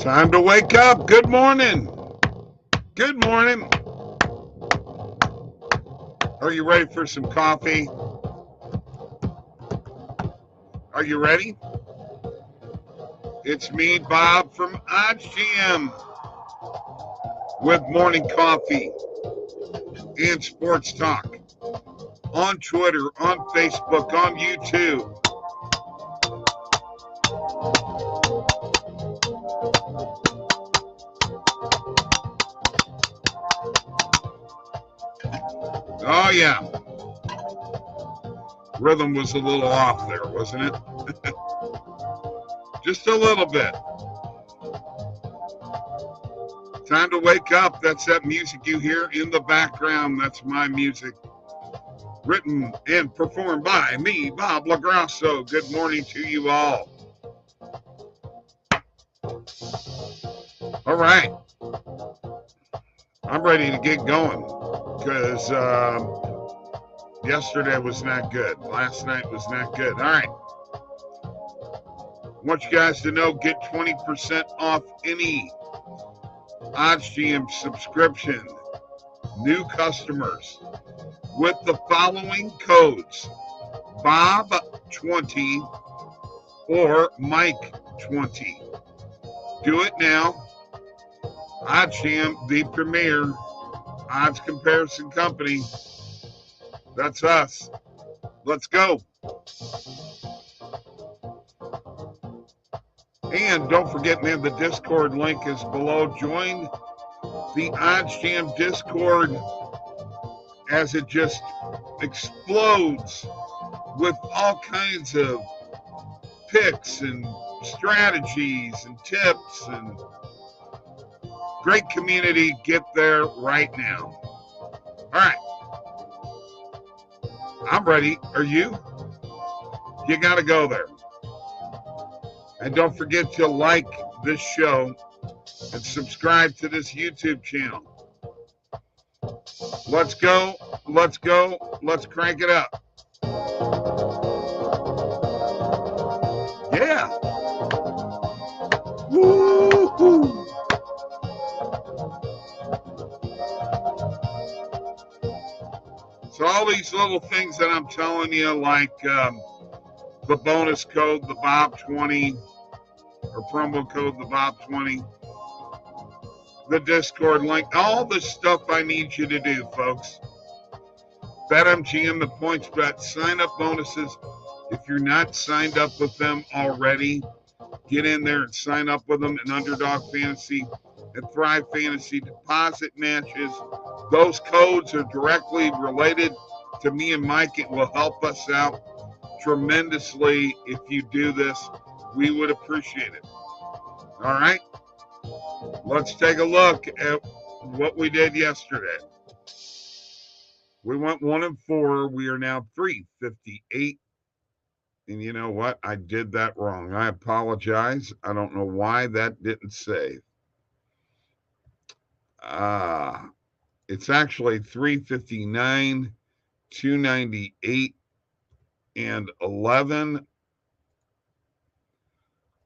Time to wake up. Good morning. Good morning. Are you ready for some coffee? Are you ready? It's me, Bob, from oddsjam with morning coffee and sports talk on Twitter, on Facebook, on YouTube. Oh, yeah. Rhythm was a little off there, wasn't it? Just a little bit. Time to wake up. That's that music you hear in the background. That's my music. Written and performed by me, Bob LaGrasso. Good morning to you all. All right. I'm ready to get going because yesterday was not good. Last night was not good. All right. I want you guys to know, get 20% off any oddsjam subscription. New customers with the following codes: Bob20 or Mike20. Do it now. oddsjam, the premier odds comparison company. That's us. Let's go. And don't forget, man, the Discord link is below. Join the oddsjam Discord as it just explodes with all kinds of picks and strategies and tips and great community. Get there right now. All right. I'm ready. Are you? You got to go there. And don't forget to like this show and subscribe to this YouTube channel. Let's go. Let's go. Let's crank it up. Yeah. Woo-hoo. So all these little things that I'm telling you, like the bonus code, the Bob20, or promo code, the Bob20, the Discord link, all the stuff I need you to do, folks. BetMGM, the points bet, sign-up bonuses. If you're not signed up with them already, get in there and sign up with them in Underdog Fantasy and Thrive Fantasy deposit matches. Those codes are directly related to me and Mike. It will help us out tremendously if you do this. We would appreciate it. All right? Let's take a look at what we did yesterday. We went 1-4. We are now 358. And you know what? I did that wrong. I apologize. I don't know why that didn't save. It's actually 359, 298, and 11.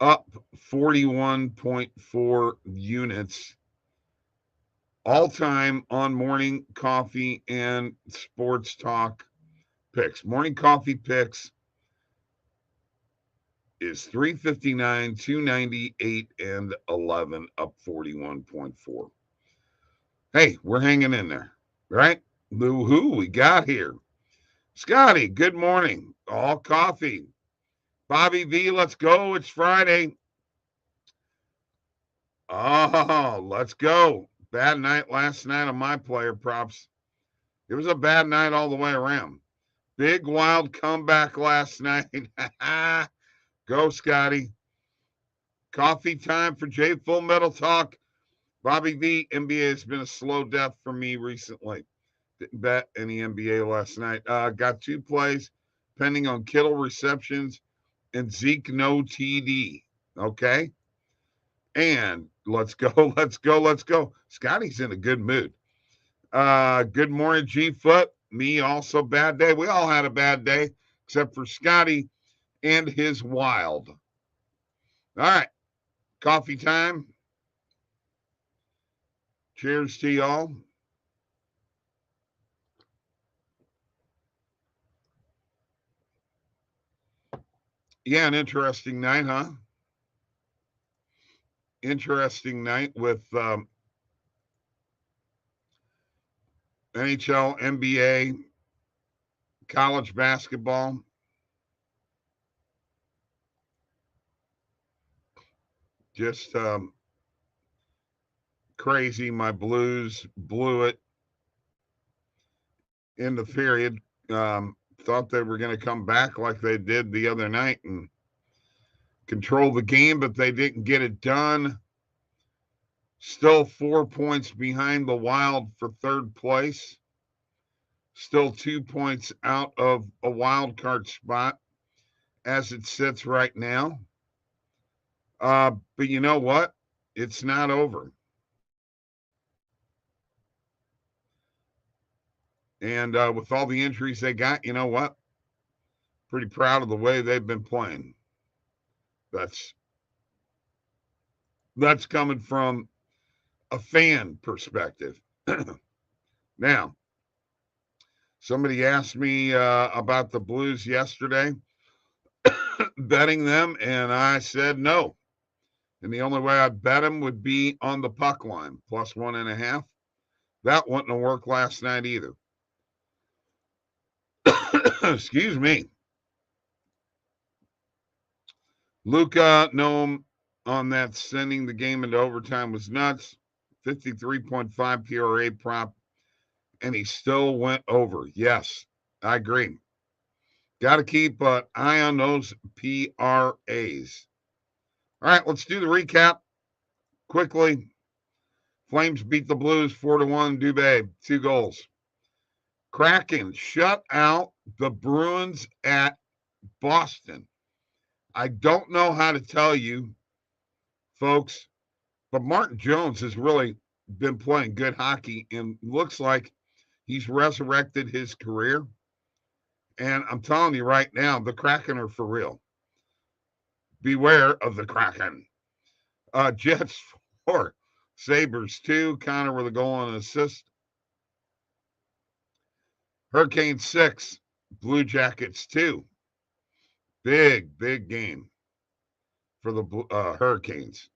Up 41.4 units. All time on morning coffee and sports talk picks. Morning coffee picks is 359, 298, and 11, up 41.4. Hey, we're hanging in there, right? Who we got here? Scotty, good morning. All coffee. Bobby V, let's go. It's Friday. Oh, let's go. Bad night last night on my player props. It was a bad night all the way around. Big wild comeback last night. Go, Scotty. Coffee time for Jay Full Metal Talk. Bobby V, NBA has been a slow death for me recently. Didn't bet any NBA last night. Got 2 plays pending on Kittle receptions and Zeke no TD. Okay? And let's go, let's go, let's go. Scotty's in a good mood. Good morning, G-Foot. Me also, bad day. We all had a bad day, except for Scotty and his wild. All right. Coffee time. Cheers to y'all. Yeah, an interesting night, huh? Interesting night with NHL, NBA, college basketball. Just crazy. My Blues blew it in the period. Thought they were going to come back like they did the other night and control the game, but they didn't get it done. Still 4 points behind the Wild for third place. Still 2 points out of a wild card spot as it sits right now. But you know what? It's not over. And with all the injuries they got, you know what? Pretty proud of the way they've been playing. That's coming from a fan perspective. Now, somebody asked me about the Blues yesterday, betting them, and I said no. And the only way I'd bet them would be on the puck line, plus 1.5. That wouldn't have worked last night either. Excuse me. Luka Noam on that sending the game into overtime was nuts. 53.5 PRA prop, and he still went over. Yes, I agree. Got to keep an eye on those PRAs. All right, let's do the recap quickly. Flames beat the Blues 4-1. Dubé, 2 goals. Kraken shut out the Bruins at Boston. I don't know how to tell you, folks, but Martin Jones has really been playing good hockey and looks like he's resurrected his career. And I'm telling you right now, the Kraken are for real. Beware of the Kraken. Jets 4, Sabres 2. Connor with a goal and an assist. Hurricanes 6, Blue Jackets 2. Big game for the Hurricanes.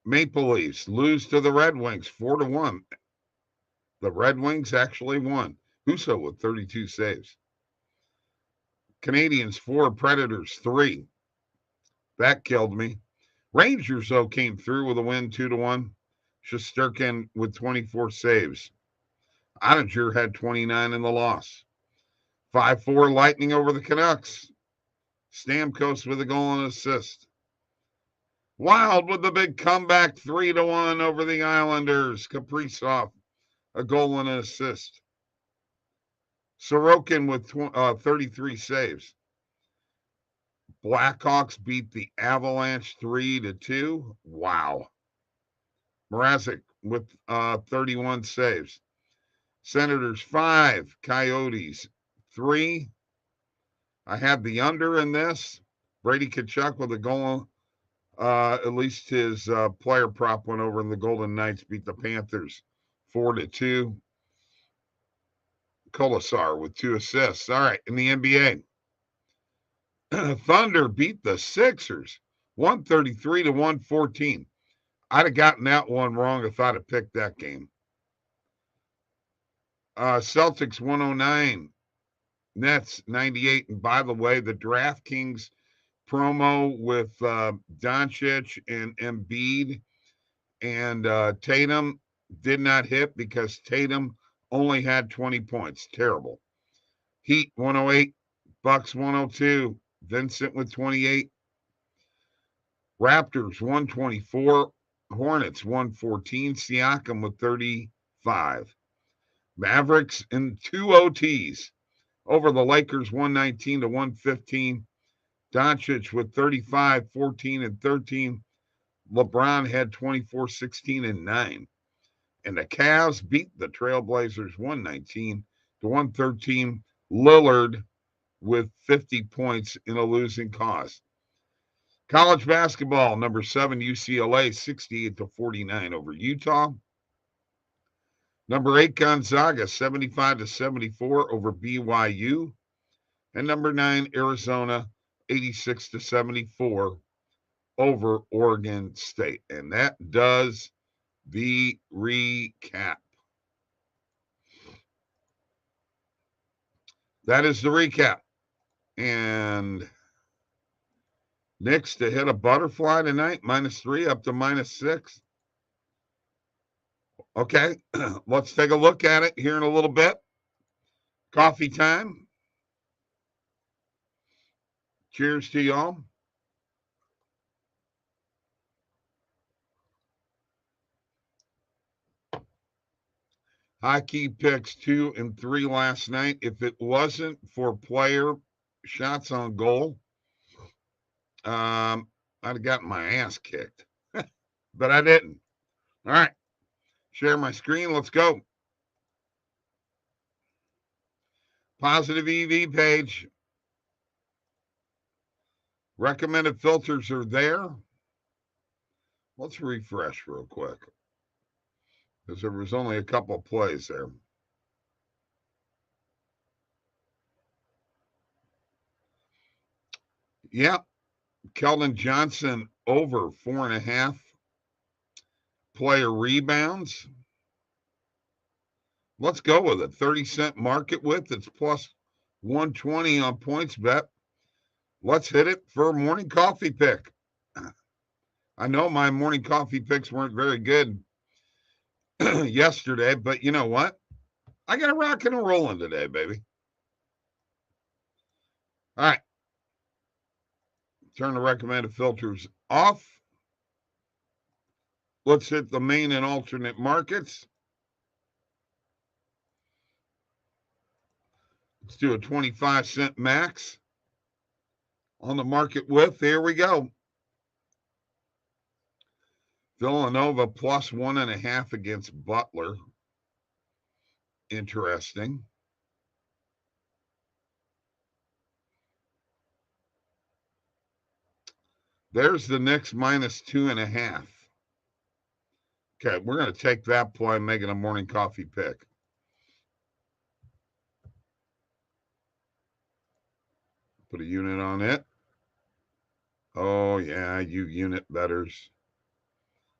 Maple Leafs lose to the Red Wings 4-1. The Red Wings actually won. Husso with 32 saves. Canadians 4, Predators 3. That killed me. Rangers, though, came through with a win 2-1. Shesterkin with 24 saves. Ottinger had 29 in the loss. 5-4 Lightning over the Canucks. Stamkos with a goal and assist. Wild with the big comeback 3-1 over the Islanders. Kaprizov, a goal and an assist. Sorokin with 33 saves. Blackhawks beat the Avalanche 3-2. Wow. Mrazek with 31 saves. Senators 5, Coyotes 3. I had the under in this. Brady Tkachuk with a goal. At least his player prop went over, and the Golden Knights beat the Panthers 4-2. Kolasar with 2 assists. All right, in the NBA, Thunder beat the Sixers 133-114. I'd have gotten that one wrong if I'd have picked that game. Celtics 109, Nets 98. And by the way, the DraftKings promo with Doncic and Embiid and Tatum did not hit because Tatum only had 20 points. Terrible. Heat 108, Bucks 102, Vincent with 28. Raptors 124, Hornets 114, Siakam with 35. Mavericks in 2 OTs over the Lakers 119-115. Doncic with 35, 14, and 13. LeBron had 24, 16, and 9. And the Cavs beat the Trailblazers 119-113. Lillard with 50 points in a losing cause. College basketball, number 7, UCLA, 68-49 over Utah. Number 8, Gonzaga, 75-74 over BYU. And number 9, Arizona, 86-74 over Oregon State. And that does the recap. That is the recap. And Knicks to hit a butterfly tonight, -3 up to -6. Okay, let's take a look at it here in a little bit. Coffee time. Cheers to y'all. Hockey picks 2 and 3 last night. If it wasn't for player shots on goal, I'd have gotten my ass kicked, but I didn't. All right, share my screen. Let's go. Positive EV page. Recommended filters are there. Let's refresh real quick, because there was only a couple of plays there. Yeah, Keldon Johnson over 4.5 player rebounds. Let's go with it. 30-cent market width. It's plus 120 on PointsBet. Let's hit it for a morning coffee pick. I know my morning coffee picks weren't very good yesterday, but you know what? I got a rocking and rolling today, baby. All right. Turn the recommended filters off. Let's hit the main and alternate markets. Let's do a 25-cent max on the market width. Here we go. Villanova plus 1.5 against Butler. Interesting. There's the Knicks -2.5. Okay, we're going to take that play, making a morning coffee pick. Put a unit on it. Oh yeah, you unit bettors.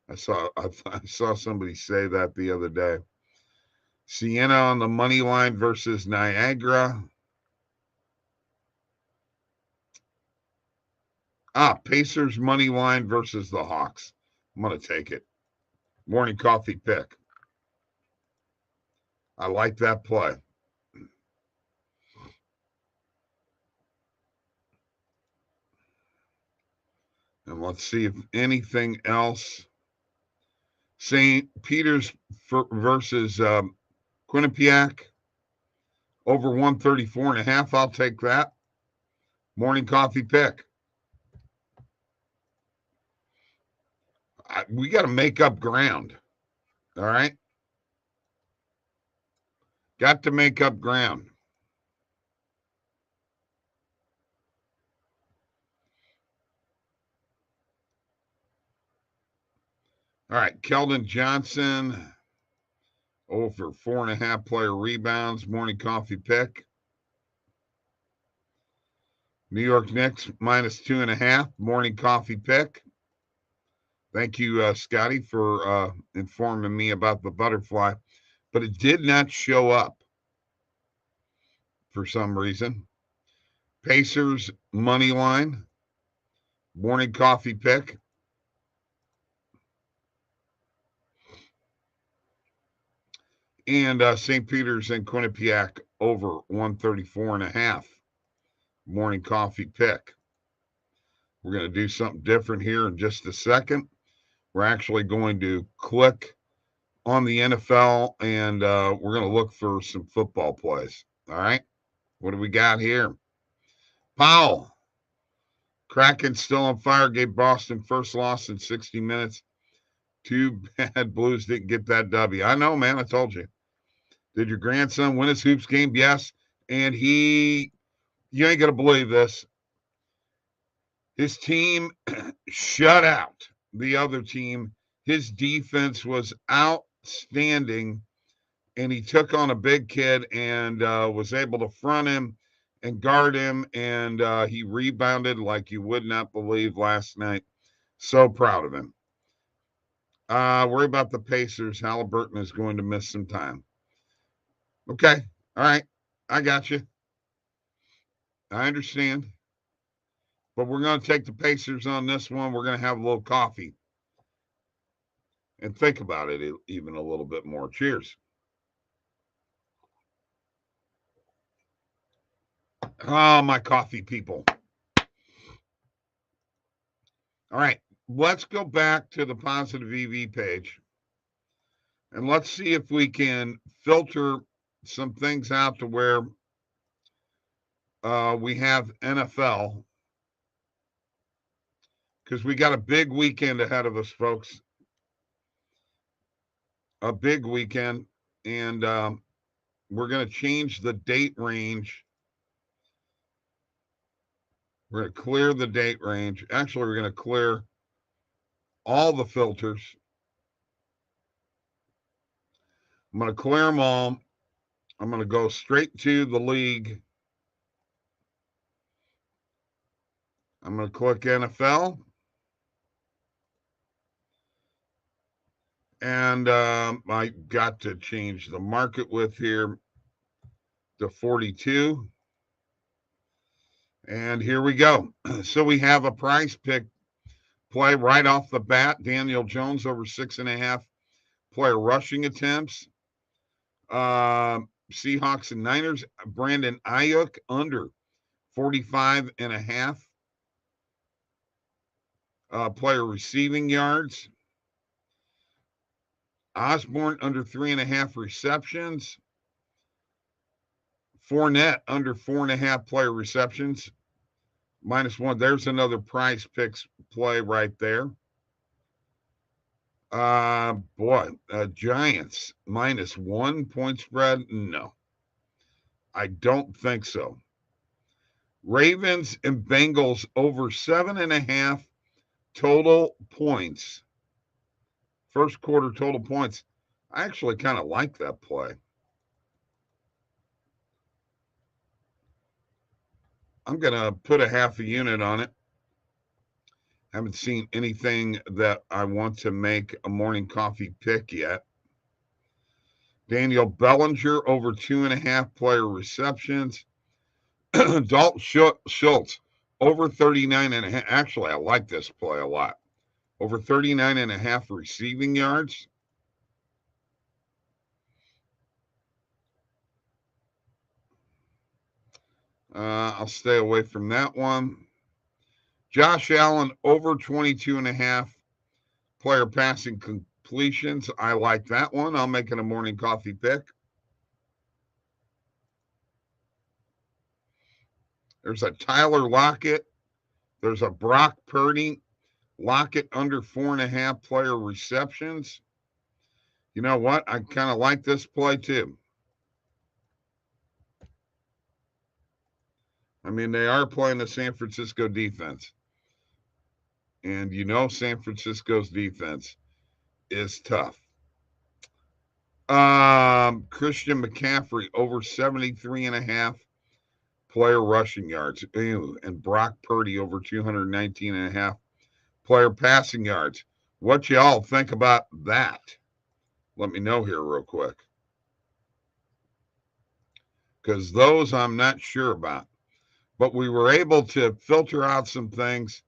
I saw somebody say that the other day. Siena on the money line versus Niagara. Pacers money line versus the Hawks. I'm going to take it. Morning coffee pick. I like that play. And let's see if anything else. St. Peter's versus Quinnipiac. Over 134.5. I'll take that. Morning coffee pick. We got to make up ground. All right. Got to make up ground. All right. Keldon Johnson over 4.5 player rebounds. Morning coffee pick. New York Knicks -2.5. Morning coffee pick. Thank you, Scotty, for informing me about the butterfly, but it did not show up for some reason. Pacers money line. Morning coffee pick. And St. Peter's and Quinnipiac over 134.5. Morning coffee pick. We're going to do something different here in just a second. We're actually going to click on the NFL and we're going to look for some football plays. All right. What do we got here? Powell. Kraken still on fire. Gave Boston first loss in 60 minutes. Too bad Blues didn't get that W. I know, man. I told you. Did your grandson win his hoops game? Yes. And you ain't going to believe this. His team shut out the other team. His defense was outstanding, and he took on a big kid and was able to front him and guard him, and he rebounded like you would not believe last night. So proud of him. Worry about the Pacers. Halliburton is going to miss some time. Okay. All right. I got you. I understand. But we're going to take the Pacers on this one. We're going to have a little coffee and think about it even a little bit more. Cheers. Oh, my coffee people. All right. Let's go back to the positive EV page and let's see if we can filter some things out to where we have NFL, because we got a big weekend ahead of us, folks. A big weekend. And we're going to change the date range. We're going to clear the date range. Actually, we're going to clear all the filters. I'm going to clear them all. I'm going to go straight to the league. I'm going to click NFL. And I got to change the market width here to 42. And here we go. So we have a price pick play right off the bat. Daniel Jones over 6.5 player rushing attempts. Seahawks and Niners. Brandon Ayuk under 45.5 player receiving yards. Osborne under 3.5 receptions. Fournette under 4.5 player receptions. -1. There's another price picks play right there. Giants -1 point spread. No, I don't think so. Ravens and Bengals over 7.5 total points. First quarter total points. I actually kind of like that play. I'm going to put a half a unit on it. Haven't seen anything that I want to make a morning coffee pick yet. Daniel Bellinger over 2.5 player receptions. Dalton Schultz over 39.5. Actually, I like this play a lot. Over 39.5 receiving yards. I'll stay away from that one. Josh Allen over 22.5 player passing completions. I like that one. I'll make it a morning coffee pick. There's a Tyler Lockett. There's a Brock Purdy. Lockett under 4.5 player receptions. You know what? I kind of like this play too. I mean, they are playing the San Francisco defense. And you know San Francisco's defense is tough. Christian McCaffrey over 73.5 player rushing yards. Ew. And Brock Purdy over 219.5 player passing yards. What y'all think about that? Let me know here real quick. Because those I'm not sure about. But we were able to filter out some things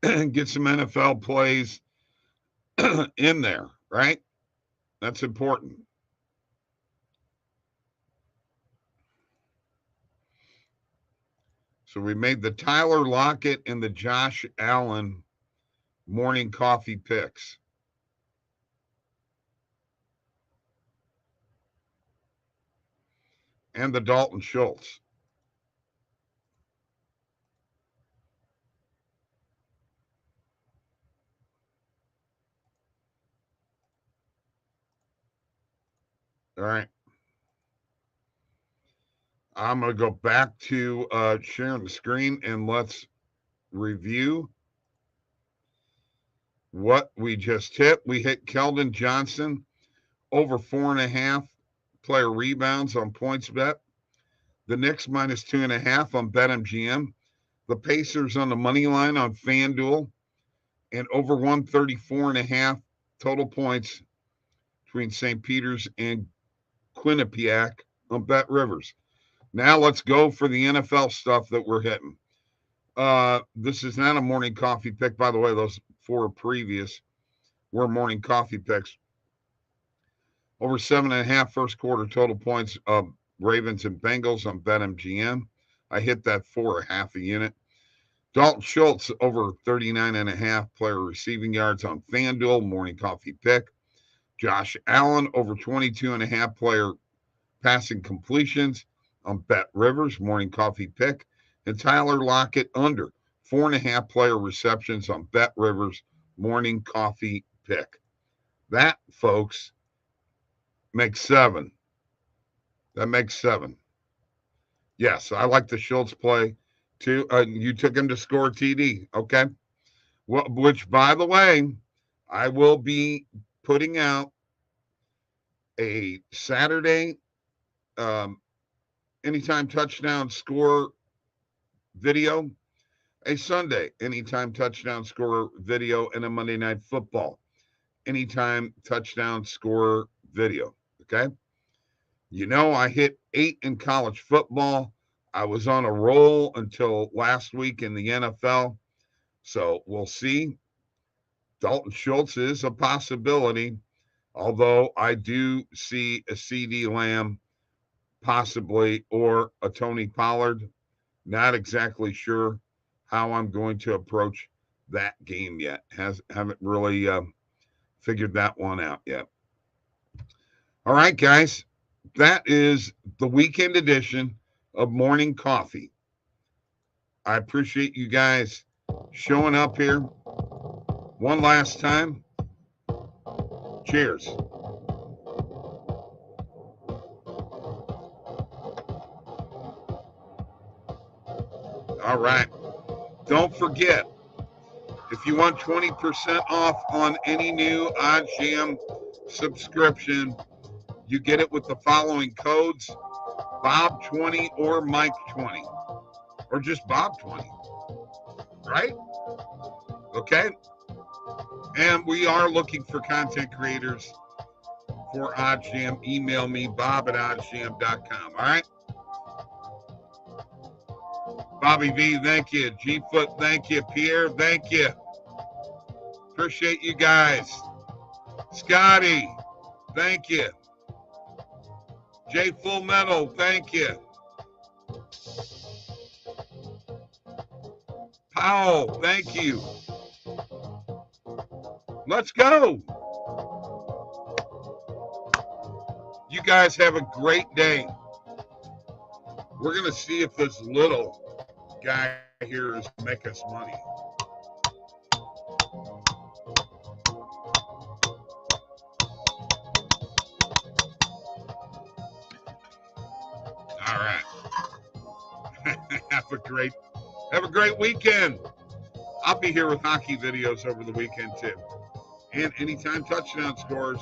and get some NFL plays in there, right? That's important. So we made the Tyler Lockett and the Josh Allen morning coffee picks. And the Dalton Schultz. All right. I'm going to go back to sharing the screen and let's review what we just hit. We hit Keldon Johnson over 4.5 player rebounds on PointsBet. The Knicks minus 2.5 on BetMGM. The Pacers on the money line on FanDuel, and over 134.5 total points between St. Peter's and Quinnipiac on Bet Rivers. Now let's go for the NFL stuff that we're hitting. This is not a morning coffee pick. By the way, those 4 previous were morning coffee picks. Over 7.5 first quarter total points of Ravens and Bengals on BetMGM. I hit that 4.5 a unit. Dalton Schultz over 39.5 player receiving yards on FanDuel, morning coffee pick. Josh Allen over 22.5 player passing completions on Bet Rivers, morning coffee pick. And Tyler Lockett under 4.5 player receptions on Bet Rivers, morning coffee pick. That, folks, makes 7. That makes 7. Yes, I like the Schultz play too. You took him to score TD, okay? Well, which, by the way, I will be putting out a Saturday anytime touchdown score video, a Sunday anytime touchdown score video, and a Monday Night Football anytime touchdown score video, okay? You know, I hit 8 in college football. I was on a roll until last week in the NFL. So we'll see. Dalton Schultz is a possibility, although I do see a CD Lamb possibly, or a Tony Pollard. Not exactly sure how I'm going to approach that game yet. Haven't really figured that one out yet. All right, guys. That is the weekend edition of Morning Coffee. I appreciate you guys showing up here one last time. Cheers. All right. Don't forget, if you want 20% off on any new oddsjam subscription, you get it with the following codes: Bob20 or Mike20, or just Bob20, right? Okay. And we are looking for content creators for oddsjam. Email me, bob@oddsjam.com. All right. Bobby V, thank you. G-Foot, thank you. Pierre, thank you. Appreciate you guys. Scotty, thank you. Jay Full Metal, thank you. Powell, thank you. Let's go. You guys have a great day. We're going to see if this little guy here is make us money. All right. Have a great weekend. I'll be here with hockey videos over the weekend too. And anytime touchdown scores.